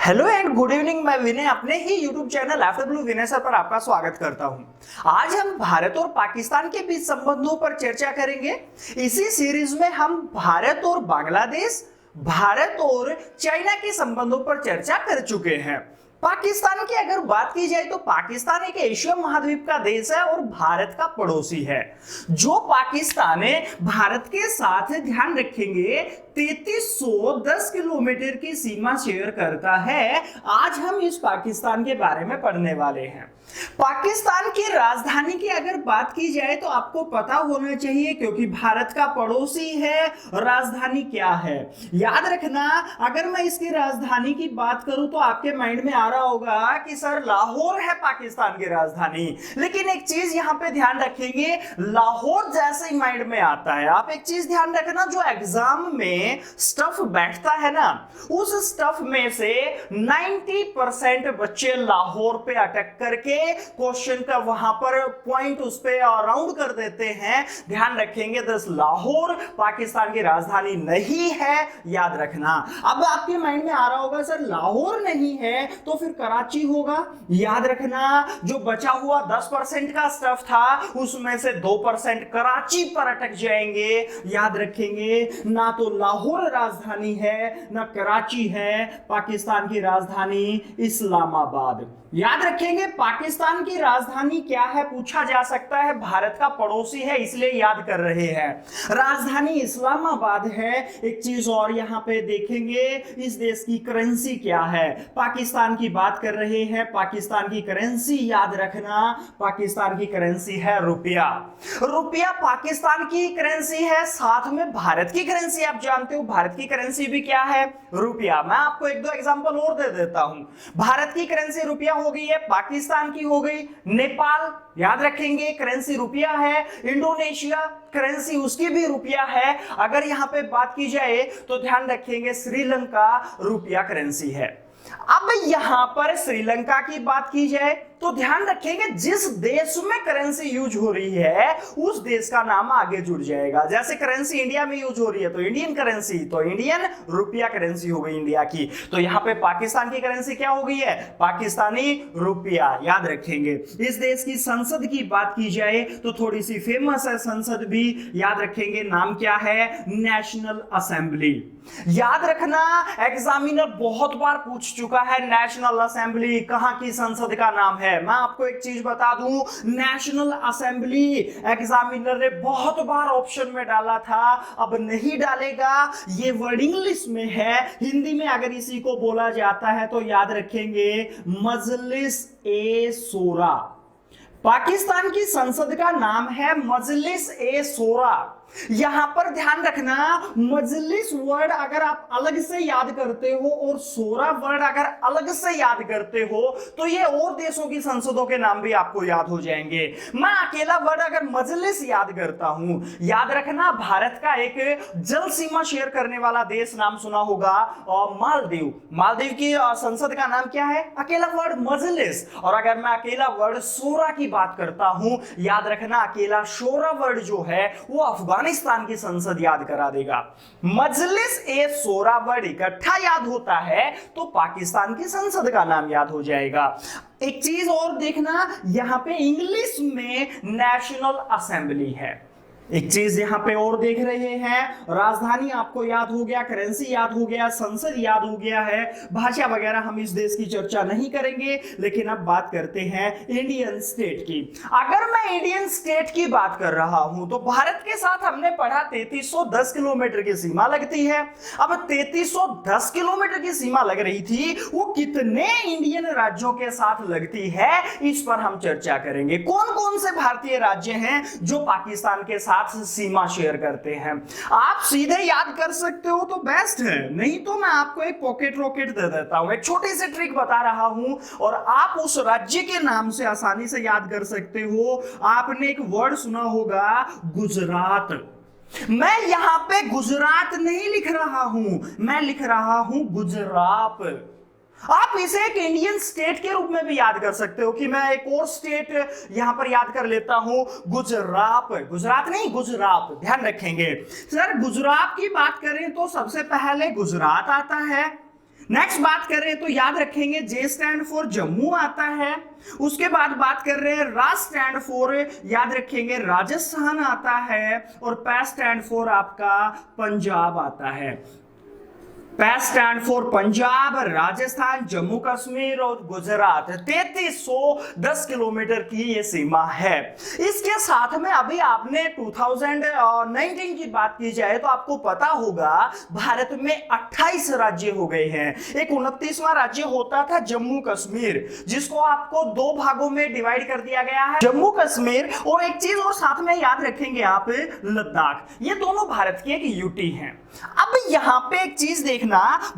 Hello and good evening. मैं विनय अपने ही YouTube channel FW विनय sir पर आपका स्वागत करता हूं। आज हम भारत और पाकिस्तान के बीच संबंधों पर चर्चा करेंगे। इसी सीरीज में हम भारत और बांग्लादेश, भारत और चाइना के संबंधों पर चर्चा कर चुके हैं। पाकिस्तान की अगर बात की जाए तो पाकिस्तान एक एशिया महाद्वीप का देश है और भारत का पड़ोसी है। जो पाकिस्तान भारत के साथ, ध्यान रखेंगे, 3310 किलोमीटर की सीमा शेयर करता है। आज हम इस पाकिस्तान के बारे में पढ़ने वाले हैं। पाकिस्तान की राजधानी की अगर बात की जाए तो आपको पता होना चाहिए, क्योंकि भारत का पड़ोसी है, राजधानी क्या है। याद रखना, अगर मैं इसकी राजधानी की बात करूं तो आपके माइंड में आ रहा होगा कि सर लाहौर है पाकिस्तान की राजधानी। लेकिन एक चीज यहां पे ध्यान रखेंगे, लाहौर जैसे ही माइंड में आता है, आप एक चीज ध्यान रखना, जो एग्जाम में स्टफ बैठता है ना, उस स्टफ में से 90% बच्चे लाहौर पे अटक करके क्वेश्चन का वहां पर पॉइंट उस पे राउंड कर देते हैं। ध्यान रखेंगे, दस लाहौर पाकिस्तान की राजधानी नहीं है, याद रखना। अब आपके माइंड में आ रहा होगा सर लाहौर नहीं है तो फिर कराची होगा। याद रखना, जो बचा हुआ 10% का स्टफ था उसमें से 2% कराची पर अटक जाएंगे। याद रखेंगे, ना तो लाहौर राजधानी है ना कराची है, पाकिस्तान की राजधानी इस्लामाबाद। याद रखेंगे, पाकिस्तान की राजधानी क्या है पूछा जा सकता है, भारत का पड़ोसी है इसलिए याद कर रहे हैं, राजधानी इस्लामाबाद है। एक चीज और यहां पे देखेंगे, इस देश की करेंसी क्या है। पाकिस्तान की बात कर रहे हैं, पाकिस्तान की करेंसी याद रखना, पाकिस्तान की करेंसी है रुपया। रुपया पाकिस्तान की करेंसी है, साथ में भारत की करेंसी आप जानते हो, भारत की करेंसी भी क्या है, रुपया। मैं आपको एक दो एग्जांपल और दे देता हूं। भारत की करेंसी रुपया हो गई है, पाकिस्तान की हो गई नेपाल, याद रखेंगे करेंसी रुपया है। इंडोनेशिया करेंसी उसकी भी रुपया है। अगर यहां पे बात की जाए तो ध्यान रखेंगे श्रीलंका रुपया करेंसी है। अब यहां पर श्रीलंका की बात की जाए तो ध्यान रखेंगे, जिस देश में करेंसी यूज हो रही है उस देश का नाम आगे जुड़ जाएगा। जैसे करेंसी इंडिया में यूज हो रही है तो इंडियन करेंसी, तो इंडियन रुपया करेंसी हो गई इंडिया की। तो यहां पे पाकिस्तान की करेंसी क्या हो गई है, पाकिस्तानी रुपया, याद रखेंगे। इस देश की संसद की बात की जाए तो थोड़ी सी फेमस है संसद भी, याद रखेंगे, नाम क्या है, नेशनल असेंबली। याद रखना, एग्जामिनर बहुत बार पूछ चुका है नेशनल असेंबली कहां की संसद का नाम है। मैं आपको एक चीज बता दूं, नेशनल असेंबली एग्जामिनर ने बहुत बार ऑप्शन में डाला था, अब नहीं डालेगा। ये वर्ड इंग्लिश में है, हिंदी में अगर इसी को बोला जाता है तो याद रखेंगे मजलिस ए शूरा। पाकिस्तान की संसद का नाम है मजलिस ए शूरा। यहां पर ध्यान रखना, मजलिस वर्ड अगर आप अलग से याद करते हो और शोरा वर्ड अगर अलग से याद करते हो तो ये और देशों की संसदों के नाम भी आपको याद हो जाएंगे। मैं अकेला वर्ड अगर मजलिस याद करता हूं, याद रखना, भारत का एक जल सीमा शेयर करने वाला देश नाम सुना होगा, मालदीव। मालदीव की संसद का नाम क्या है, अकेला वर्ड मजलिस। और अगर मैं अकेला वर्ड शोरा की बात करता हूं, याद रखना, अकेला शोरा वर्ड जो है वो अफगानिस्तान की संसद याद करा देगा। मजलिस ए शूरा वर्ड इकट्ठा याद होता है तो पाकिस्तान की संसद का नाम याद हो जाएगा। एक चीज और देखना, यहां पे इंग्लिश में नेशनल असेंबली है। एक चीज यहां पे और देख रहे हैं, राजधानी आपको याद हो गया, करेंसी याद हो गया, संसद याद हो गया है। भाषा वगैरह हम इस देश की चर्चा नहीं करेंगे, लेकिन अब बात करते हैं इंडियन स्टेट की। अगर मैं इंडियन स्टेट की बात कर रहा हूं तो भारत के साथ हमने पढ़ा 3310 किलोमीटर की सीमा लगती है। अब 3310 किलोमीटर की सीमा लग रही थी, वो कितने इंडियन राज्यों के साथ लगती है, इस पर हम चर्चा करेंगे। कौन कौन से भारतीय राज्य हैं जो पाकिस्तान के साथ सीमा शेयर करते हैं। आप सीधे याद कर सकते हो तो बेस्ट है, नहीं तो मैं आपको एक पॉकेट रॉकेट दे देता हूं, एक छोटी सी ट्रिक बता रहा हूं और आप उस राज्य के नाम से आसानी से याद कर सकते हो। आपने एक वर्ड सुना होगा, गुजरात। मैं यहां पे गुजरात नहीं लिख रहा हूं, मैं लिख रहा हूं गुजरात। आप इसे एक इंडियन स्टेट के रूप में भी याद कर सकते हो कि मैं एक और स्टेट यहां पर याद कर लेता हूं, गुजरात। गुजरात नहीं, गुजरात, ध्यान रखेंगे। सर गुजरात की बात करें तो सबसे पहले गुजरात आता है, नेक्स्ट बात करें तो याद रखेंगे जे स्टैंड फॉर जम्मू आता है। उसके बाद बात कर रहे हैं रा स्टैंड फॉर, याद रखेंगे राजस्थान आता है। और पै स्टैंड फॉर आपका पंजाब आता है। पै स्टैंड फॉर पंजाब, राजस्थान, जम्मू कश्मीर और गुजरात। 3310 किलोमीटर की ये सीमा है। इसके साथ में अभी आपने 2019 की बात की जाए तो आपको पता होगा भारत में 28 राज्य हो गए हैं। एक 29वां राज्य होता था जम्मू कश्मीर, जिसको आपको दो भागों में डिवाइड कर दिया गया है, जम्मू कश्मीर और एक चीज और साथ में याद रखेंगे आप, लद्दाख। ये दोनों भारत की एक यूटी हैं। अब यहां पे एक चीज देखना,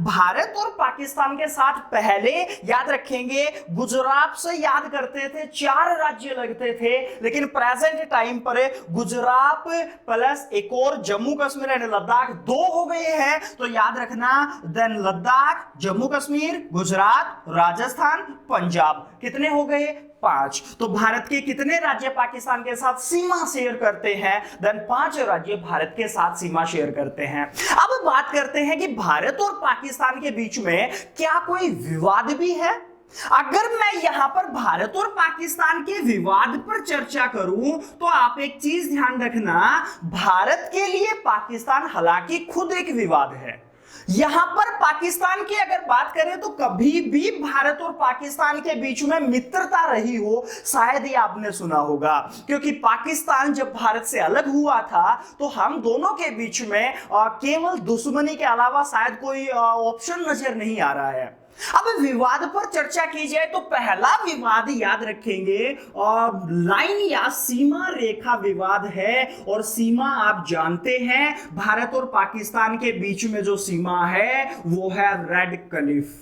भारत और पाकिस्तान के साथ पहले याद रखेंगे गुजरात से याद करते थे 4 राज्य लगते थे, लेकिन प्रेजेंट टाइम पर गुजरात प्लस एक और जम्मू कश्मीर एंड लद्दाख 2 हो गए हैं। तो याद रखना देन लद्दाख, जम्मू कश्मीर, गुजरात, राजस्थान, पंजाब कितने हो गए? 5। तो भारत के कितने राज्य पाकिस्तान के साथ सीमा शेयर करते हैं? देन 5 राज्य भारत के साथ सीमा शेयर करते हैं। अब बात करते हैं कि भारत और पाकिस्तान के बीच में क्या कोई विवाद भी है? अगर मैं यहां पर भारत और पाकिस्तान के विवाद पर चर्चा करूं तो आप एक चीज ध्यान रखना, भारत के लिए पाकिस्तान हालांकि खुद एक विवाद है। यहां पर पाकिस्तान की अगर बात करें तो कभी भी भारत और पाकिस्तान के बीच में मित्रता रही हो, शायद ही आपने सुना होगा, क्योंकि पाकिस्तान जब भारत से अलग हुआ था तो हम दोनों के बीच में केवल दुश्मनी के अलावा शायद कोई ऑप्शन नजर नहीं आ रहा है। अब विवाद पर चर्चा की जाए तो पहला विवाद याद रखेंगे लाइन या सीमा रेखा विवाद है। और सीमा आप जानते हैं, भारत और पाकिस्तान के बीच में जो सीमा है वो है रेड क्लिफ।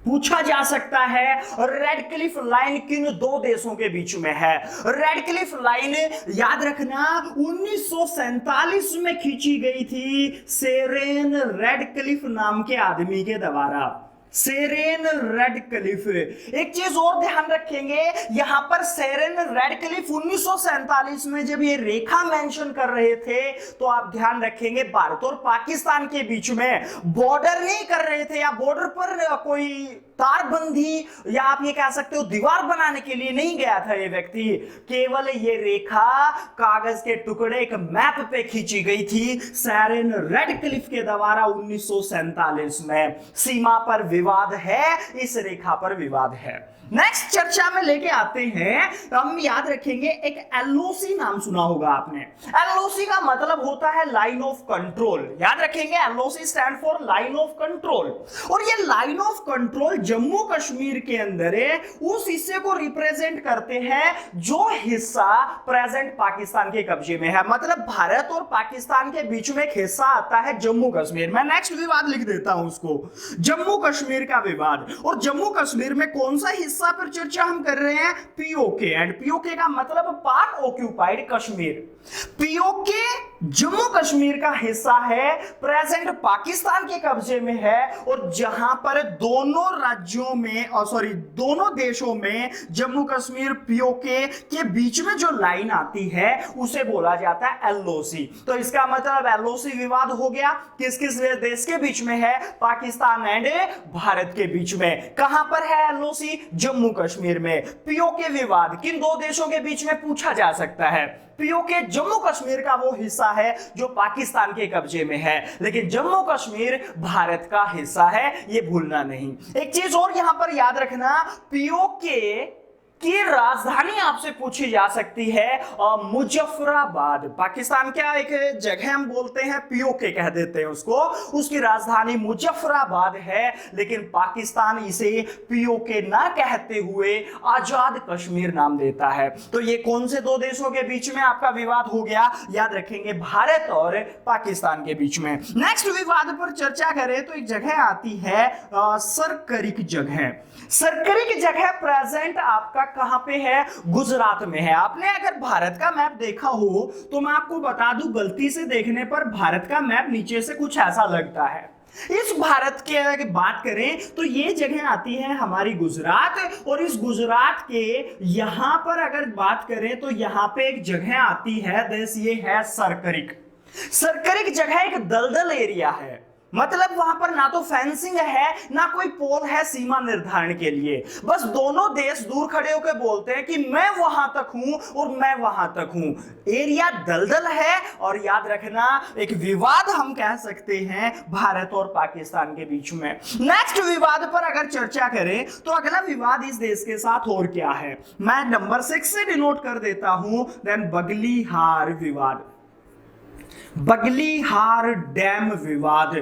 पूछा जा सकता है रेड क्लिफ लाइन किन 2 देशों के बीच में है? रेड क्लिफ लाइन याद रखना 1947 में खींची गई थी सेरेन रेड क्लिफ नाम के आदमी के द्वारा। सेरेन रेड क्लिफ। एक चीज और ध्यान रखेंगे, यहां पर सेरेन रेड क्लिफ 1947 में जब ये रेखा मेंशन कर रहे थे तो आप ध्यान रखेंगे भारत और पाकिस्तान के बीच में बॉर्डर नहीं कर रहे थे, या बॉर्डर पर कोई तारबंदी या आप ये कह सकते हो दीवार बनाने के लिए नहीं गया था ये व्यक्ति। केवल ये रेखा कागज के टुकड़े एक मैप पे खींची गई थी सेरेन रेड क्लिफ के द्वारा 1947 में। सीमा पर विवाद है, इस रेखा पर विवाद है। नेक्स्ट चर्चा में लेके आते हैं, हम याद रखेंगे एक एलओसी नाम सुना होगा आपने। एलओसी का मतलब होता है लाइन ऑफ कंट्रोल। याद रखेंगे LOC stand for line of control. और ये line of control Jammu Kashmir के अंदर है, उस हिस्से को रिप्रेजेंट करते हैं जो हिस्सा प्रेजेंट पाकिस्तान के कब्जे में है। मतलब भारत और पाकिस्तान के बीच में एक हिस्सा आता है जम्मू कश्मीर। मैं नेक्स्ट विवाद लिख देता हूं उसको, जम्मू कश्मीर का विवाद। और जम्मू कश्मीर में कौन सा हिस्सा पर चर्चा हम कर रहे हैं? पीओके। एंड पीओके का मतलब part occupied Kashmir. PoK Jammu Kashmir का हिस्सा है, प्रेजेंट पाकिस्तान के कब्जे में है। और जहां पर दोनों राज्यों में दोनों देशों में जम्मू कश्मीर पीओके के बीच में जो लाइन आती है उसे बोला जाता है एलओसी। तो इसका मतलब एलओसी विवाद हो गया, किस किस देश के बीच में है? पाकिस्तान एंड भारत के बीच में। कहां पर है एलओसी? जम्मू कश्मीर में। पीओके विवाद किन 2 देशों के बीच में पूछा जा सकता है? पीओके जम्मू कश्मीर का वो हिस्सा है जो पाकिस्तान के कब्जे में है, लेकिन जम्मू कश्मीर भारत का हिस्सा है, ये भूलना नहीं। एक चीज और यहां पर याद रखना, पीओके की राजधानी आपसे पूछी जा सकती है मुजफ्फराबाद। पाकिस्तान क्या एक जगह हम बोलते हैं, पीओके कह देते हैं उसको, उसकी राजधानी मुजफ्फराबाद है, लेकिन पाकिस्तान इसे पीओके ना कहते हुए आजाद कश्मीर नाम देता है। तो ये कौन से 2 देशों के बीच में आपका विवाद हो गया? याद रखेंगे भारत और पाकिस्तान के बीच में। नेक्स्ट विवाद पर चर्चा करें तो एक जगह आती है सरकरिक जगह। सरकरिक जगह प्रेजेंट आपका कहां पे है? गुजरात में है। आपने अगर भारत का मैप देखा हो तो मैं आपको बता दूं, गलती से देखने पर भारत का मैप नीचे से कुछ ऐसा लगता है। इस भारत के अगर बात करें तो ये जगह आती है हमारी गुजरात। और इस गुजरात के यहां पर अगर बात करें तो यहां पे एक जगह आती है, देश ये है सरकरिक। सरकरिक जगह एक दलदल एरिया है। मतलब वहां पर ना तो फेंसिंग है ना कोई पोल है सीमा निर्धारण के लिए। बस दोनों देश दूर खड़े होकर बोलते हैं कि मैं वहां तक हूं और मैं वहां तक हूं। एरिया दलदल है और याद रखना एक विवाद हम कह सकते हैं भारत और पाकिस्तान के बीच में। नेक्स्ट विवाद पर अगर चर्चा करें तो अगला विवाद इस देश के साथ और क्या है, मैं नंबर 6 से डिनोट कर देता हूं, देन बगलीहार विवाद, बगलीहार डैम विवाद।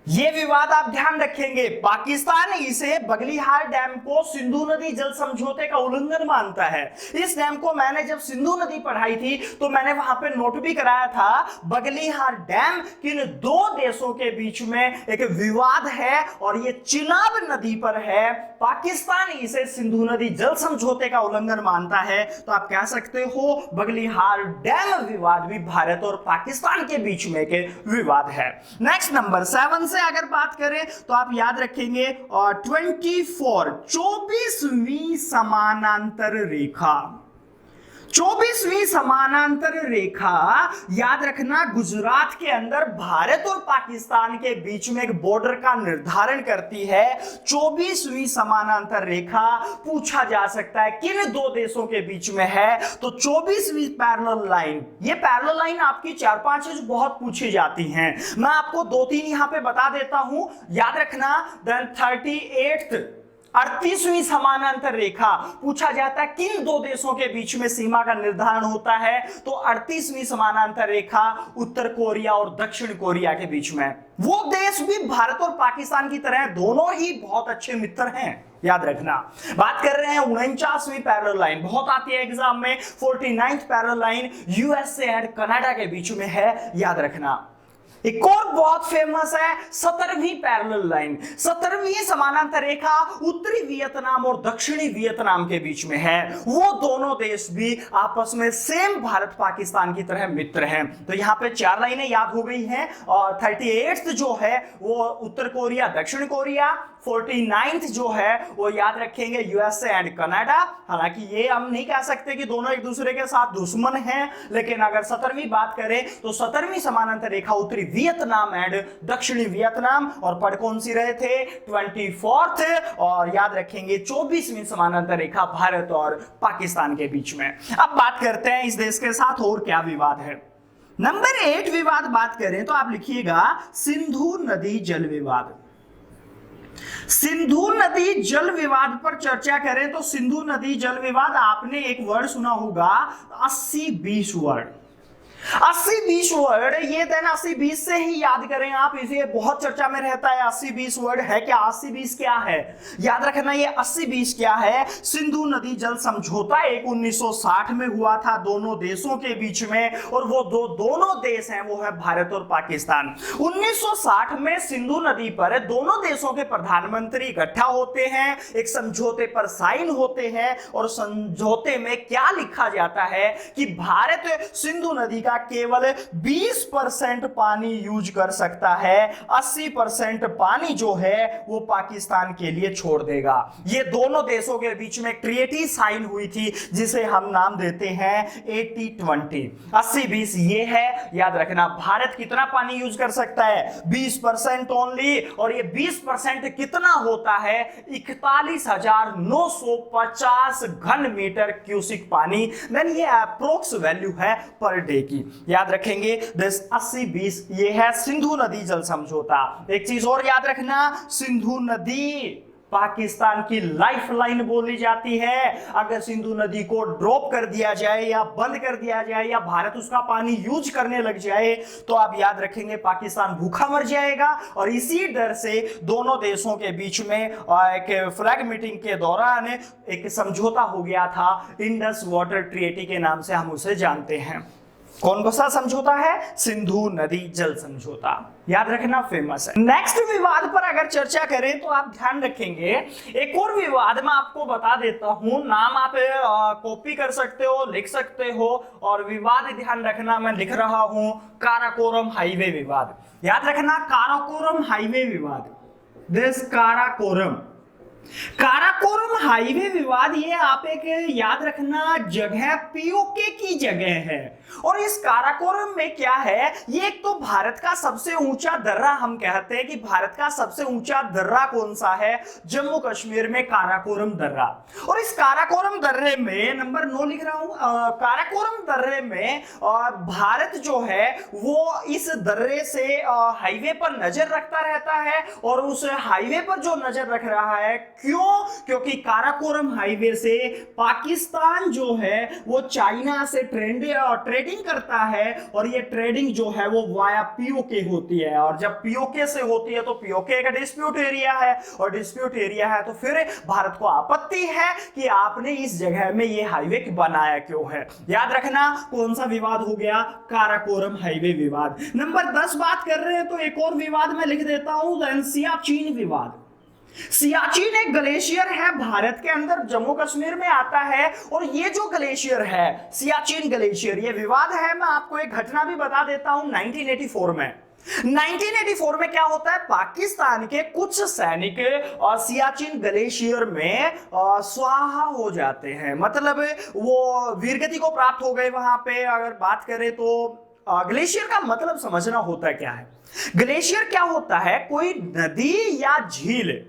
ये विवाद आप ध्यान रखेंगे, पाकिस्तान इसे बगलीहार डैम को सिंधु नदी जल समझौते का उल्लंघन मानता है। इस डैम को मैंने जब सिंधु नदी पढ़ाई थी तो मैंने वहां पे नोट भी कराया था, बगलीहार डैम किन दो देशों के बीच में एक विवाद है और ये चिनाब नदी पर है। पाकिस्तान इसे सिंधु नदी जल समझौते का उल्लंघन मानता है, तो आप कह सकते हो बगलीहार डैम विवाद भी भारत और पाकिस्तान के बीच में के विवाद है। नेक्स्ट नंबर 7 से अगर बात करें तो आप याद रखेंगे और 24वीं समानांतर रेखा, 24वीं समानांतर रेखा याद रखना गुजरात के अंदर भारत और पाकिस्तान के बीच में एक बॉर्डर का निर्धारण करती है। 24वीं समानांतर रेखा पूछा जा सकता है किन दो देशों के बीच में है, तो 24वीं पैरेलल लाइन, ये पैरेलल लाइन आपकी 4-5 बहुत पूछी जाती हैं, मैं आपको 2-3 यहां पे बता देता हूं, याद रखना। देन 38वीं समानांतर रेखा पूछा जाता है किन दो देशों के बीच में सीमा का निर्धारण होता है, तो 38वीं समानांतर रेखा उत्तर कोरिया और दक्षिण कोरिया के बीच में। वो देश भी भारत और पाकिस्तान की तरह दोनों ही बहुत अच्छे मित्र हैं, याद रखना। बात कर रहे हैं 49वीं पैरेलल लाइन, बहुत आती है एग्जाम में। 49th parallel line USA and Canada के बीच में है, याद रखना। एक और बहुत फेमस है 17वीं पैरेलल लाइन, 17वीं समानांतर रेखा उत्तरी वियतनाम और दक्षिणी वियतनाम के बीच में है। वो दोनों देश भी आपस में सेम भारत पाकिस्तान की तरह मित्र हैं। तो यहां पे 4 लाइनें याद हो गई हैं और 38th जो है वो उत्तर कोरिया दक्षिण कोरिया, 49th जो है वो याद रखेंगे यूएसए एंड कनाडा। हालांकि ये हम नहीं कह सकते कि दोनों एक दूसरे के साथ दुश्मन हैं, लेकिन अगर 17वीं बात करें तो 17वीं समानांतर रेखा उत्तरी वियतनाम एंड दक्षिणी वियतनाम, और पढ़ कौन सी रहे थे 24th, और याद रखेंगे 24वीं समानांतर रेखा भारत और पाकिस्तान के बीच में। अब बात करते हैं इस देश के साथ और क्या विवाद है। नंबर 8 विवाद बात करें तो आप लिखिएगा सिंधु नदी जल विवाद। सिंधु नदी जल विवाद पर चर्चा करें तो सिंधु नदी जल विवाद, आपने एक वर्ड सुना होगा 80-20 वर्ड, 80-20 वर्ड, ये देन 80-20 से ही याद करें आप इसे, बहुत चर्चा में रहता है 80-20 वर्ड है क्या, 80-20 क्या है, याद रखना ये 80-20 क्या है। सिंधु नदी जल समझौता एक 1960 में हुआ था दोनों देशों के बीच में, और वो दोनों देश हैं वो है भारत और पाकिस्तान। 1960 में सिंधु नदी पर दोनों देशों के प्रधानमंत्री इकट्ठा होते हैं, एक समझौते पर साइन होते हैं, और समझौते में क्या लिखा जाता है कि भारत सिंधु नदी का केवल 20% पानी यूज कर सकता है, 80% पानी जो है वो पाकिस्तान के लिए छोड़ देगा। ये दोनों देशों के बीच में ट्रीटी साइन हुई थी जिसे हम नाम देते हैं 80-20। 80-20 ये है, याद रखना। भारत कितना पानी यूज कर सकता है 20% ओनली, और ये 20% कितना होता है 41,950 घन मीटर क्यूसिक पानी। देन ये अप्रोक्स वैल्यू है पर डे की, याद रखेंगे। 80-20 ये है सिंधु नदी जल समझौता। एक चीज और याद रखना, सिंधु नदी पाकिस्तान की लाइफलाइन बोली जाती है। अगर सिंधु नदी को ड्रॉप कर दिया जाए या बंद कर दिया जाए या भारत उसका पानी यूज करने लग जाए तो आप याद रखेंगे पाकिस्तान भूखा मर जाएगा। और इसी डर से दोनों देशों के बीच में एक फ्लैग मीटिंग के दौरान एक समझौता हो गया था, इंडस वाटर ट्रीटी के नाम से हम उसे जानते हैं। कौन सा समझौता है? सिंधु नदी जल समझौता, याद रखना, फेमस है। नेक्स्ट विवाद पर अगर चर्चा करें तो आप ध्यान रखेंगे, एक और विवाद मैं आपको बता देता हूं, नाम आप कॉपी कर सकते हो, लिख सकते हो, और विवाद ध्यान रखना मैं लिख रहा हूं काराकोरम हाईवे विवाद। याद रखना काराकोरम हाईवे विवाद, दिस काराकोरम काराकोरम हाईवे विवाद, ये आप एक याद रखना जगह पीओके की जगह है। और इस काराकोरम में क्या है, ये एक तो भारत का सबसे ऊंचा दर्रा, हम कहते हैं कि भारत का सबसे ऊंचा दर्रा कौन सा है, जम्मू कश्मीर में काराकोरम दर्रा। और इस काराकोरम दर्रे में नंबर 9 लिख रहा हूं, काराकोरम दर्रे में भारत जो है वो इस दर्रे से हाईवे पर नजर रखता रहता है। और उस हाईवे पर जो नजर रख रहा है, क्यों? क्योंकि काराकोरम हाईवे से पाकिस्तान जो है वो चाइना से ट्रेडिंग करता है। और ये ट्रेडिंग जो है वो वाया पीओके होती है। और जब पीओके से होती है तो पीओके का डिस्प्यूट एरिया है, और डिस्प्यूट एरिया है तो फिर भारत को आपत्ति है कि आपने इस जगह में ये हाईवे बनाया क्यों है। याद रखना कौन सा विवाद हो गया, काराकोरम हाईवे विवाद। नंबर 10 बात कर रहे हैं तो एक और विवाद मैं लिख देता हूं, सियाचिन विवाद। सियाचिन एक ग्लेशियर है, भारत के अंदर जम्मू कश्मीर में आता है। और ये जो ग्लेशियर है सियाचिन ग्लेशियर, ये विवाद है। मैं आपको एक घटना भी बता देता हूं, 1984 में 1984 में क्या होता है, पाकिस्तान के कुछ सैनिक सियाचिन ग्लेशियर में स्वाहा हो जाते हैं, मतलब वो वीरगति को प्राप्त हो गए। वहां पे अगर बात करें तो ग्लेशियर का मतलब समझना होता है क्या है। ग्लेशियर क्या होता है, कोई नदी या झील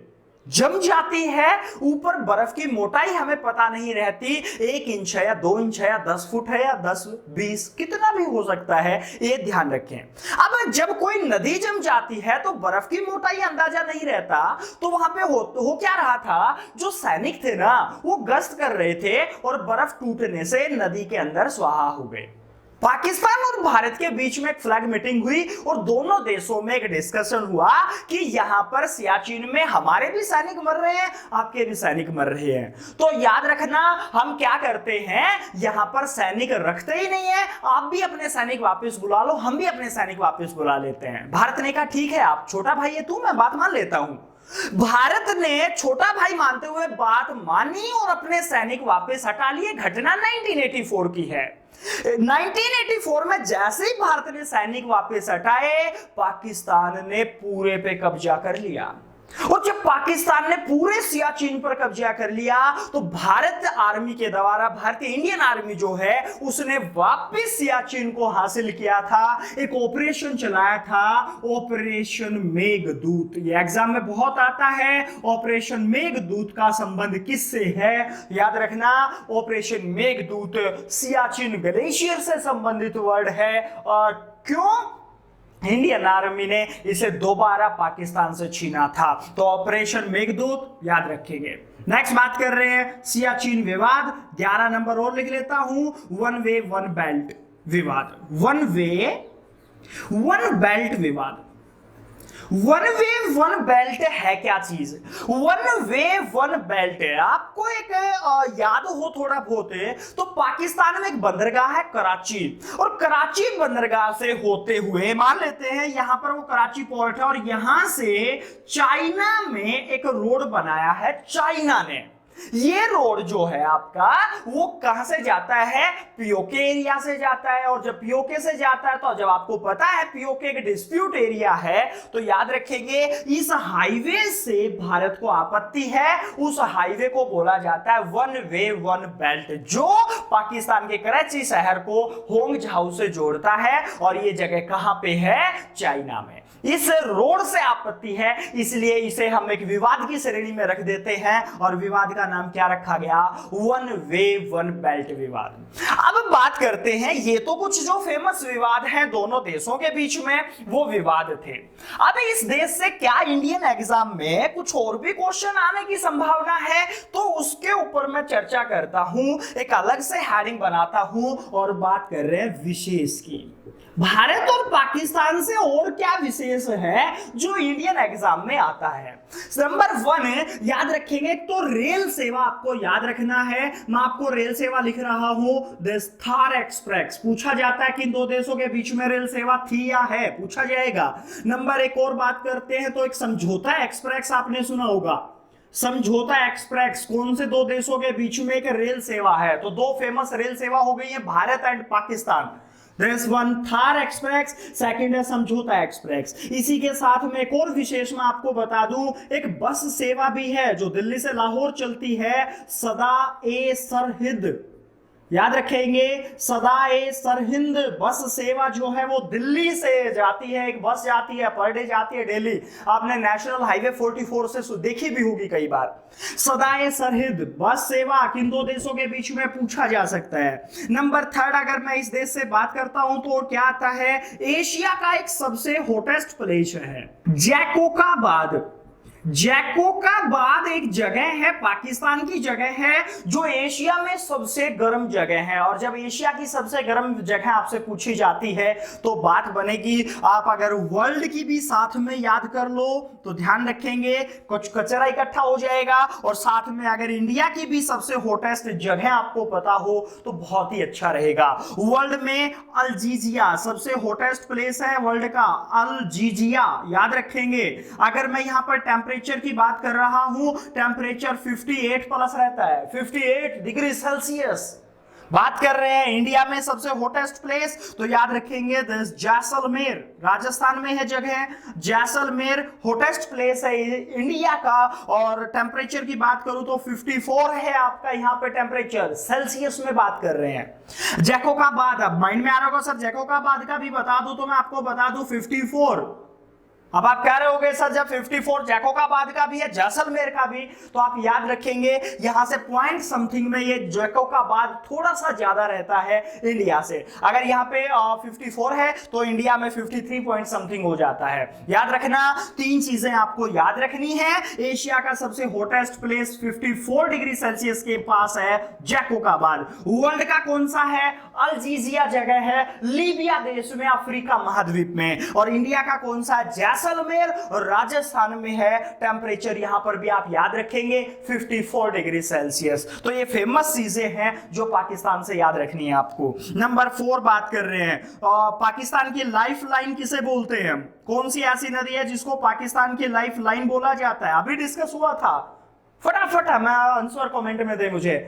जम जाती है, ऊपर बर्फ की मोटाई हमें पता नहीं रहती, 1 इंच है या 2 इंच है या 10 फुट है या 10-20 कितना भी हो सकता है, ये ध्यान रखें। अब जब कोई नदी जम जाती है तो बर्फ की मोटाई अंदाजा नहीं रहता। तो वहां पे हो क्या रहा था, जो सैनिक थे ना वो गश्त कर रहे थे और बर्फ टूटने से नदी के अंदर स्वाहा हो गए। पाकिस्तान और भारत के बीच में एक फ्लैग मीटिंग हुई और दोनों देशों में एक डिस्कशन हुआ कि यहां पर सियाचिन में हमारे भी सैनिक मर रहे हैं, आपके भी सैनिक मर रहे हैं। तो याद रखना हम क्या करते हैं, यहां पर सैनिक रखते ही नहीं है, आप भी अपने सैनिक वापस बुला लो, हम भी अपने सैनिक वापस बुला लेते हैं। भारत ने कहा ठीक है, आप छोटा भाई है तू, मैं बात मान लेता हूं। भारत ने छोटा भाई मानते हुए बात मानी और अपने सैनिक वापस हटा लिए। घटना 1984 की है। 1984 में जैसे ही भारत ने सैनिक वापस हटाए, पाकिस्तान ने पूरे पे कब्जा कर लिया। और जब पाकिस्तान ने पूरे सियाचिन पर कब्जा कर लिया तो भारत आर्मी के द्वारा, भारतीय इंडियन आर्मी जो है उसने वापस सियाचिन को हासिल किया था। एक ऑपरेशन चलाया था, ऑपरेशन मेघदूत। ये एग्जाम में बहुत आता है। ऑपरेशन मेघदूत का संबंध किससे है, याद रखना, ऑपरेशन मेघदूत सियाचिन ग्लेशियर से संबंधित वर्ड है। और क्यों, इंडियन आर्मी ने इसे दोबारा पाकिस्तान से छीना था। तो ऑपरेशन मेघदूत याद रखेंगे। नेक्स्ट बात कर रहे हैं सियाचिन विवाद, 11 नंबर और लिख लेता हूं, वन वे वन बेल्ट विवाद। वन वे वन बेल्ट विवाद। वन वे वन बेल्ट है क्या चीज, वन वे वन बेल्ट है, आपको एक याद हो थोड़ा बहुत है तो पाकिस्तान में एक बंदरगाह है कराची, और कराची बंदरगाह से होते हुए मान लेते हैं यहां पर वो कराची पोर्ट है, और यहां से चाइना में एक रोड बनाया है चाइना ने। ये रोड जो है आपका वो कहां से जाता है, पीओके एरिया से जाता है। और जब पीओके से जाता है तो जब आपको पता है पीओके का डिस्प्यूट एरिया है तो याद रखेंगे इस हाईवे से भारत को आपत्ति है। उस हाईवे को बोला जाता है वन वे वन बेल्ट, जो पाकिस्तान के कराची शहर को होंगझाऊ से जोड़ता है। और ये जगह कहां पे है, चाइना में। इस रोड से आपत्ति है, इसलिए इसे हम एक विवाद की श्रेणी में रख देते हैं। और विवाद का नाम क्या रखा गया, वन वे वन बेल्ट विवाद। अब बात करते हैं, ये तो कुछ जो फेमस विवाद हैं दोनों देशों के बीच में, वो विवाद थे। अब इस देश से क्या इंडियन एग्जाम में कुछ और भी क्वेश्चन आने की संभावना है, तो उसके ऊपर मैं चर्चा करता हूं, एक अलग से हेडिंग बनाता हूं और बात कर रहे हैं विशेष की। भारत और पाकिस्तान से और क्या विशेष है जो इंडियन एग्जाम में आता है। नंबर 1 याद रखेंगे तो रेल सेवा आपको याद रखना है। मैं आपको रेल सेवा लिख रहा हूं, थार एक्सप्रेस। पूछा जाता है कि इन दो देशों के बीच में रेल सेवा थी या है, पूछा जाएगा। नंबर 1 और बात करते हैं तो एक समझौता एक्सप्रेस आपने सुना होगा। समझौता एक्सप्रेस कौन से दो देशों के बीच में एक रेल सेवा है, तो दो फेमस रेल सेवा हो गई है, Bharat and Pakistan. There's one Thar express, second है समझौता एक्सप्रेस। इसी के साथ में एक और विशेष मैं आपको बता दूं, एक बस सेवा भी है जो दिल्ली से लाहौर चलती है, सदा ए सरहिंद। याद रखेंगे, सदा ए सरहिंद बस सेवा जो है वो दिल्ली से जाती है, एक बस जाती है, पर डे जाती है दिल्ली। आपने नेशनल हाईवे 44 से देखी भी होगी कई बार। सदा ए सरहिंद बस सेवा किन दो देशों के बीच में पूछा जा सकता है। नंबर थर्ड, अगर मैं इस देश से बात करता हूं तो क्या आता है, एशिया का एक सबसे हॉटेस्ट प्लेस है जैकोबाबाद। जैकोबाबाद एक जगह है, पाकिस्तान की जगह है जो एशिया में सबसे गर्म जगह है। और जब एशिया की सबसे गर्म जगह आपसे पूछी जाती है तो बात बनेगी, आप अगर वर्ल्ड की भी साथ में याद कर लो तो ध्यान रखेंगे कुछ कचरा इकट्ठा हो जाएगा। और साथ में अगर इंडिया की भी सबसे हॉटेस्ट जगह आपको पता हो तो बहुत ही अच्छा रहेगा। वर्ल्ड में अल्जीजिया सबसे हॉटेस्ट प्लेस है वर्ल्ड का, अल्जीजिया याद रखेंगे। अगर मैं यहां पर टेम्परेचर की बात कर रहा हूं, टेम्परेचर 58 प्लस रहता है, 58 डिग्री सेल्सियस। बात कर रहे हैं इंडिया में सबसे हॉटेस्ट प्लेस, तो याद रखेंगे जैसलमेर, राजस्थान में है जगह, जैसलमेर हॉटेस्ट प्लेस है इंडिया का। और टेम्परेचर की बात करूं तो 54 है आपका यहां पे टेम्परेचर, सेल्सियस में बात कर रहे हैं। जैकोबाबाद, अब माइंड में आ रहा होगा सर जैकोबाबाद का भी बता दूं, तो मैं आपको बता दूं 54। अब आप कह रहे होगे सर जब 54 जैकोबाबाद का भी है, जैसलमेर का भी, तो आप याद रखेंगे यहां से पॉइंट समथिंग में ये जैकोबाबाद थोड़ा सा ज्यादा रहता है इंडिया से। अगर यहाँ पे 54 है तो इंडिया में 53 पॉइंट समथिंग हो जाता है। याद रखना, तीन चीजें आपको याद रखनी है। एशिया का सबसे हॉटेस्ट प्लेस 54 डिग्री सेल्सियस के पास है जैकोबाबाद। वर्ल्ड का कौन सा है, अल्जीजिया जगह है लीबिया देश में, अफ्रीका महाद्वीप में। और इंडिया का कौन सा, जैसलमेर और राजस्थान में है। टेम्परेचर यहां पर भी आप याद रखेंगे 54 डिग्री सेल्सियस। तो ये फेमस चीजें हैं जो पाकिस्तान से याद रखनी है आपको। नंबर 4 बात कर रहे हैं, पाकिस्तान की लाइफ लाइन किसे बोलते हैं, कौन सी ऐसी नदी है जिसको पाकिस्तान की लाइफ लाइन बोला जाता है, अभी डिस्कस हुआ था। फटाफट मैं आंसर कमेंट में दे मुझे,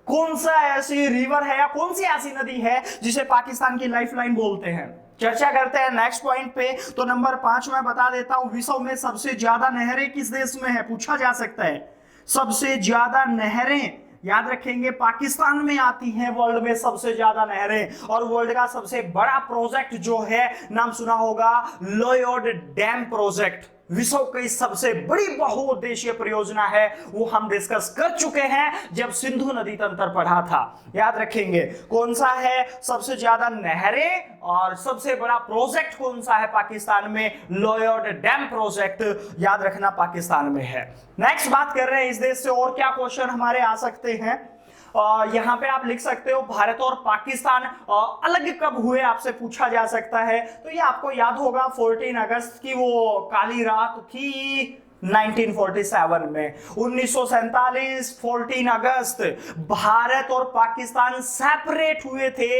कौन सा ऐसी रिवर है या कौन सी ऐसी नदी है जिसे पाकिस्तान की लाइफ लाइन बोलते हैं। चर्चा करते हैं नेक्स्ट पॉइंट पे। तो नंबर 5 मैं बता देता हूं, विश्व में सबसे ज्यादा नहरें किस देश में है, पूछा जा सकता है। सबसे ज्यादा नहरें याद रखेंगे पाकिस्तान में आती हैं, वर्ल्ड में सबसे ज्यादा नहरें। और वर्ल्ड का सबसे बड़ा प्रोजेक्ट जो है, नाम सुना होगा, लोयड डैम प्रोजेक्ट, विश्व की सबसे बड़ी बहुउद्देशीय परियोजना है, वो हम डिस्कस कर चुके हैं जब सिंधु नदी तंत्र पढ़ा था। याद रखेंगे कौन सा है सबसे ज्यादा नहरें और सबसे बड़ा प्रोजेक्ट कौन सा है पाकिस्तान में, लोयड डैम प्रोजेक्ट, याद रखना पाकिस्तान में है। नेक्स्ट बात कर रहे हैं इस देश से और क्या क्वेश्चन हमारे आ सकते हैं। यहां पे आप लिख सकते हो भारत और पाकिस्तान अलग कब हुए, आपसे पूछा जा सकता है। तो ये आपको याद होगा 14 अगस्त की वो काली रात थी 1947 में, 1947 14 अगस्त भारत और पाकिस्तान सेपरेट हुए थे।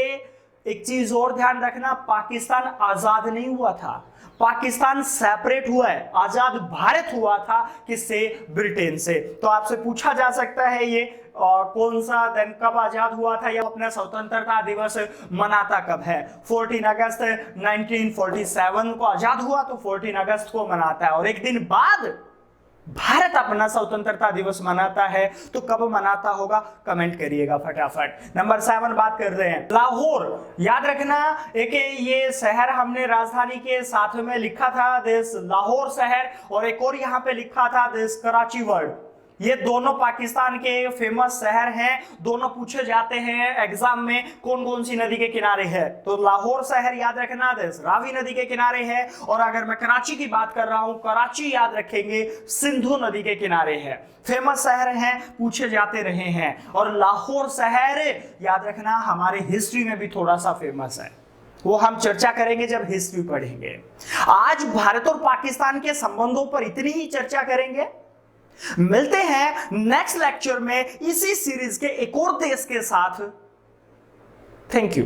एक चीज और ध्यान रखना, पाकिस्तान आजाद नहीं हुआ था, पाकिस्तान सेपरेट हुआ है, आजाद भारत हुआ था किससे, ब्रिटेन से। तो आपसे पूछा जा सकता है ये कौन सा दिन कब आजाद हुआ था या अपना स्वतंत्रता दिवस मनाता कब है। 14 अगस्त 1947 को आजाद हुआ तो 14 अगस्त को मनाता है। और एक दिन बाद भारत अपना स्वतंत्रता दिवस मनाता है, तो कब मनाता होगा कमेंट करिएगा फटाफट। नंबर 7 बात कर रहे हैं लाहौर। याद रखना, एक ये शहर हमने राजधानी के साथ में लिखा था देश लाहौर शहर, और एक और यहाँ पे लिखा था देश कराची वर्ल्ड। ये दोनों पाकिस्तान के फेमस शहर हैं, दोनों पूछे जाते हैं एग्जाम में कौन कौन सी नदी के किनारे है। तो लाहौर शहर याद रखना देश रावी नदी के किनारे है। और अगर मैं कराची की बात कर रहा हूं, कराची याद रखेंगे सिंधु नदी के किनारे है। फेमस शहर हैं, पूछे जाते रहे हैं। और लाहौर शहर याद रखना हमारे हिस्ट्री में भी थोड़ा सा फेमस है, वो हम चर्चा करेंगे जब हिस्ट्री पढ़ेंगे। आज भारत और पाकिस्तान के संबंधों पर इतनी ही चर्चा करेंगे। मिलते हैं नेक्स्ट लेक्चर में इसी सीरीज के एक और देश के साथ। Thank you.